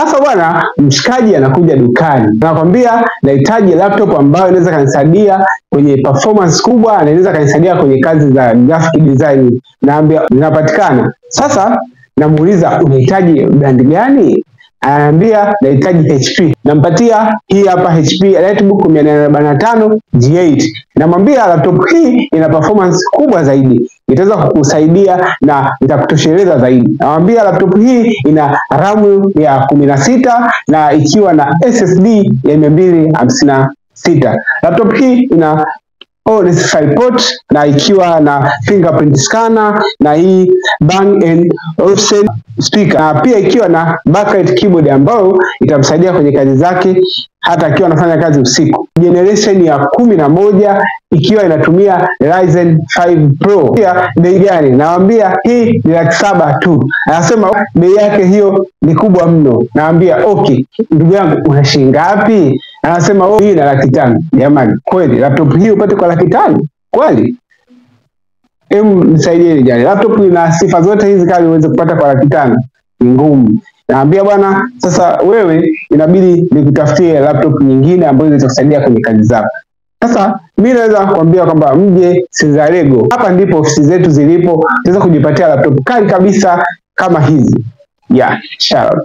Sasa bwana, mshikaji anakuja dukani, anakwambia nahitaji laptop ambayo inaweza kanisaidia kwenye performance kubwa, na inaweza kanisaidia kwenye kazi za graphic design. Naambia zinapatikana. Sasa namuuliza unahitaji brand gani? Ananiambia nahitaji HP. Nampatia hii hapa HP Lightbook 845 G8. Namwambia laptop hii ina performance kubwa zaidi, itaweza kukusaidia na itakutosheleza zaidi. Namwambia laptop hii ina RAM ya 16 na ikiwa na SSD ya 256. Laptop hii ina OSI port na ikiwa na fingerprint scanner na hii Bang & Olufsen speaker, na pia ikiwa na backlight keyboard ambayo itamsaidia kwenye kazi zake hata akiwa anafanya kazi usiku. Generation ya 11 ikiwa inatumia Ryzen 5 Pro. Pia bei gani? Naambia hii ni 700,000 tu. Anasema bei yake hiyo ni kubwa mno. Naambia okay, ndugu yangu una shilingi ngapi? Anasema hii na 500,000. Jamani, kweli laptop hii upate kwa 500,000? Kweli? Nisaidieni jani. Laptop ina sifa zote hizi kali uweze kupata kwa 500,000? Ni ngumu. Naambia bwana, sasa wewe inabidi nikutafutie laptop nyingine ambayo itakusaidia kwenye kazi zako. Sasa mimi naweza kuambia kwamba mje Sizalego. Hapa ndipo ofisi zetu zilipo. Unaweza kujipatia laptop kali kabisa kama hizi. Shout out.